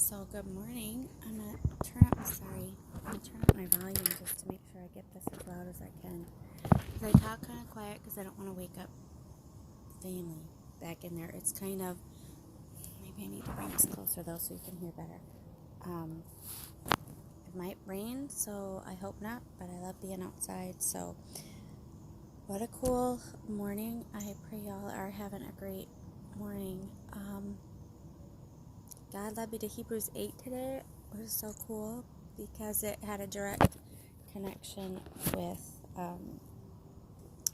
So good morning. I'm gonna turn up my volume just to make sure I get this as loud as I can. Because I talk kind of quiet because I don't want to wake up the family back in there. It's kind of, maybe I need to bring this closer though so you can hear better. It might rain, so I hope not, but I love being outside. So what a cool morning. I pray y'all are having a great morning. God led me to Hebrews 8 today. It was so cool because it had a direct connection with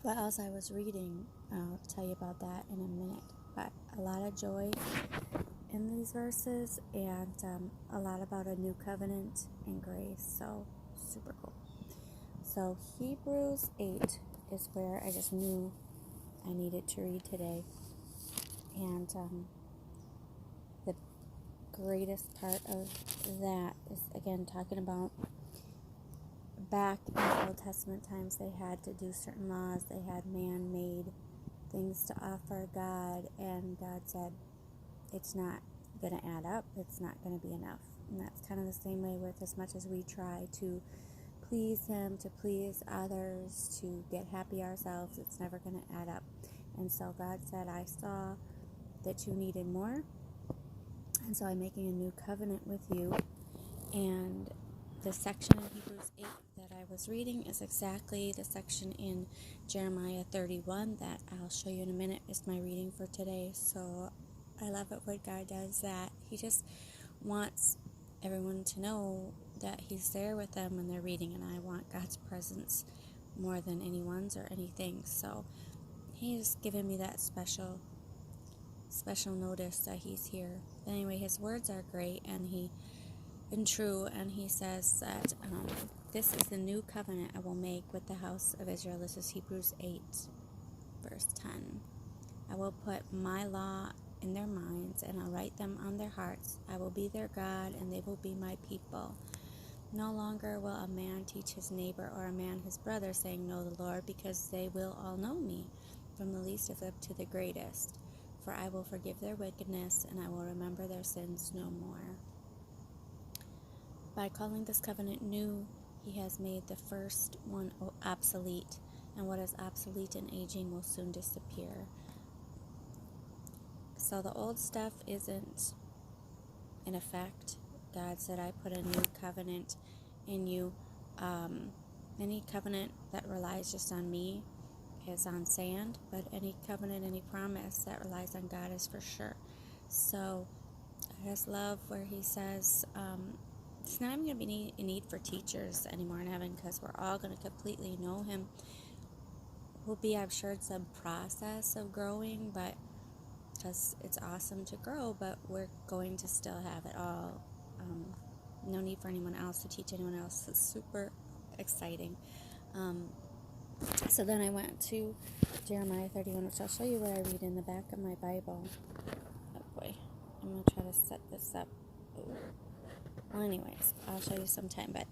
what else I was reading. I'll tell you about that in a minute. But a lot of joy in these verses and a lot about a new covenant and grace. So super cool. So Hebrews 8 is where I just knew I needed to read today. And the greatest part of that is, again, talking about back in the Old Testament times, they had to do certain laws. They had man-made things to offer God, and God said, it's not going to add up. It's not going to be enough. And that's kind of the same way with as much as we try to please Him, to please others, to get happy ourselves, it's never going to add up. And so God said, I saw that you needed more, and so I'm making a new covenant with you. And the section in Hebrews 8 that I was reading is exactly the section in Jeremiah 31 that I'll show you in a minute is my reading for today. So I love it when God does that. He just wants everyone to know that He's there with them when they're reading, and I want God's presence more than anyone's or anything. So He's given me that special notice that He's here. But anyway, His words are great and true, and He says that this is the new covenant I will make with the house of Israel. This is Hebrews 8 verse 10. I will put my law in their minds, and I'll write them on their hearts. I will be their God, and they will be my people. No longer will a man teach his neighbor or a man his brother, saying, know the Lord, because they will all know me, from the least of them to the greatest. For I will forgive their wickedness, and I will remember their sins no more. By calling this covenant new, He has made the first one obsolete, and what is obsolete and aging will soon disappear. So the old stuff isn't in effect. God said, I put a new covenant in you. Any covenant that relies just on me is on sand, but any covenant, any promise that relies on God is for sure. So I just love where He says, it's not even going to be a need for teachers anymore in heaven, because we're all going to completely know Him. Will be, I'm sure, it's a process of growing, but because it's awesome to grow, but we're going to still have it all. No need for anyone else to teach anyone else. It's super exciting. So then I went to Jeremiah 31, which I'll show you what I read in the back of my Bible. Oh boy, I'm going to try to set this up. Well, anyways, I'll show you sometime, but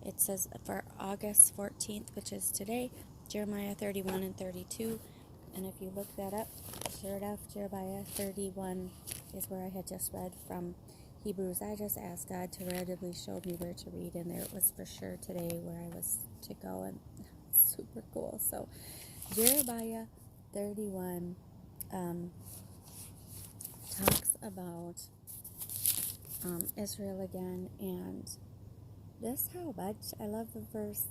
it says for August 14th, which is today, Jeremiah 31 and 32, and if you look that up, sure enough, Jeremiah 31 is where I had just read from Hebrews. I just asked God to randomly show me where to read, and there it was for sure today where I was to go, and super cool. So Jeremiah 31 talks about Israel again, and this how much I love the verse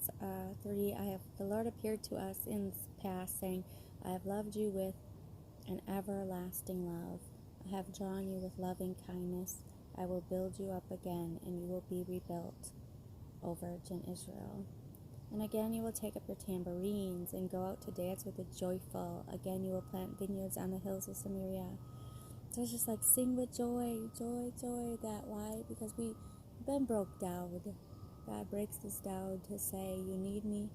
30. The Lord appeared to us in the past, saying, I have loved you with an everlasting love. I have drawn you with loving kindness. I will build you up again, and you will be rebuilt, O Virgin Israel. And again you will take up your tambourines and go out to dance with the joyful. Again you will plant vineyards on the hills of Samaria. So it's just like, sing with joy, joy, joy. That why? Because we've been broke down. God breaks us down to say, you need me.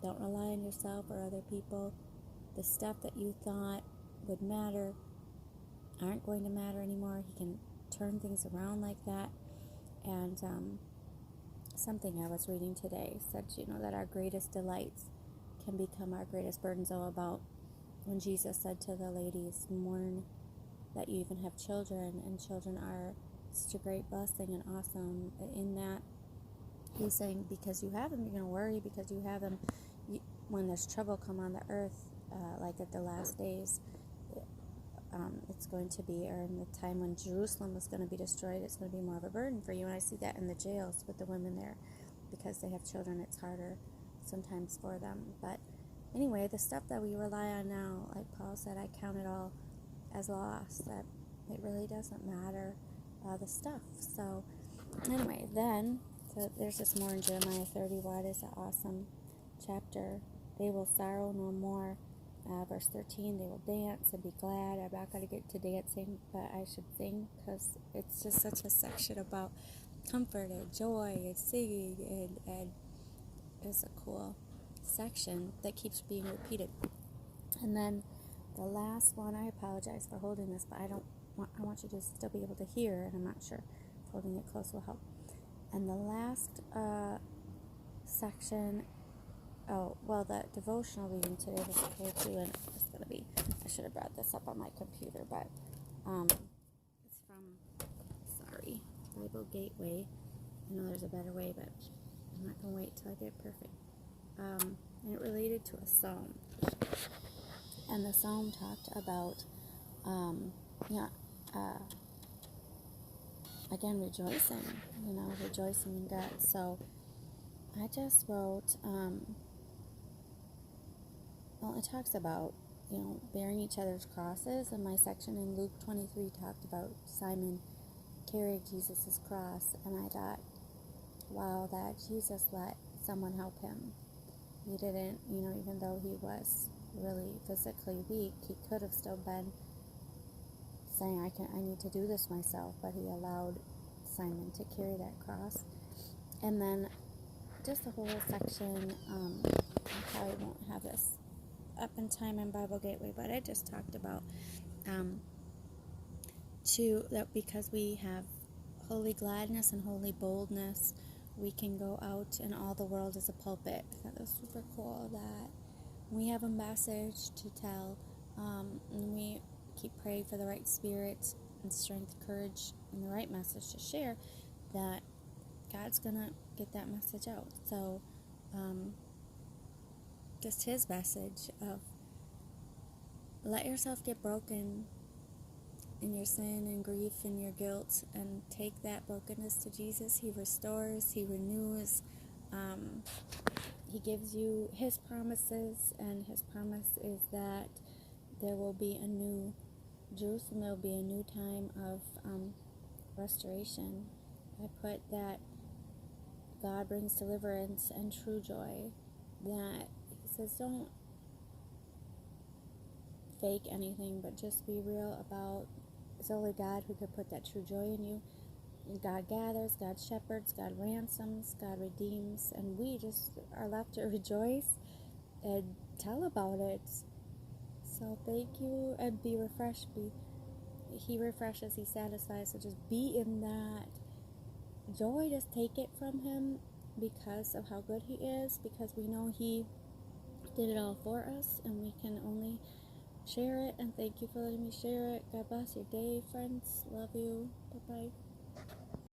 Don't rely on yourself or other people. The stuff that you thought would matter aren't going to matter anymore. He can turn things around like that. And something I was reading today said, that our greatest delights can become our greatest burdens. All about when Jesus said to the ladies, mourn that you even have children, and children are such a great blessing and awesome in that he's saying, because you have him, you're going to worry. Because you have him, when there's trouble come on the earth, like at the last days, it's going to be, or in the time when Jerusalem was going to be destroyed, it's going to be more of a burden for you. And I see that in the jails with the women there, because they have children, it's harder sometimes for them. But anyway, the stuff that we rely on now, like Paul said, I count it all as loss, that it really doesn't matter, the stuff. So anyway, then, so there's this more in Jeremiah 31. It's an awesome chapter. They will sorrow no more. Verse 13, they will dance and be glad. I'm not going to get to dancing, but I should sing, because it's just such a section about comfort and joy and singing, and it's a cool section that keeps being repeated. And then the last one, I apologize for holding this, but I want you to still be able to hear, and I'm not sure if holding it close will help. And the last section, the devotional reading today was supposed to, and it's going to be, I should have brought this up on my computer, but it's from, Bible Gateway. I know there's a better way, but I'm not going to wait till I get it perfect. And it related to a psalm. And the psalm talked about, again, rejoicing, rejoicing in God. So I just wrote, it talks about, bearing each other's crosses. And my section in Luke 23 talked about Simon carried Jesus' cross. And I thought, wow, that Jesus let someone help him. He didn't, even though he was really physically weak, he could have still been saying, I need to do this myself, but he allowed Simon to carry that cross. And then just a whole section, I probably won't have this up in time in Bible Gateway, but I just talked about that because we have holy gladness and holy boldness, we can go out and all the world is a pulpit. That was super cool, that we have a message to tell, and we keep praying for the right spirit and strength, courage, and the right message to share, that God's gonna get that message out. So just his message of let yourself get broken in your sin and grief and your guilt, and take that brokenness to Jesus. He restores, he renews, he gives you his promises, and his promise is that there will be a new Jerusalem, there will be a new time of restoration. I put that God brings deliverance and true joy, that he says don't fake anything, but just be real about it's only God who could put that true joy in you. God gathers, God shepherds, God ransoms, God redeems, and we just are left to rejoice and tell about it. So thank you, and be refreshed. He refreshes, he satisfies, so just be in that joy. Just take it from him because of how good he is, because we know he did it all for us, and we can only share it. And thank you for letting me share it. God bless your day, friends. Love you. Bye-bye.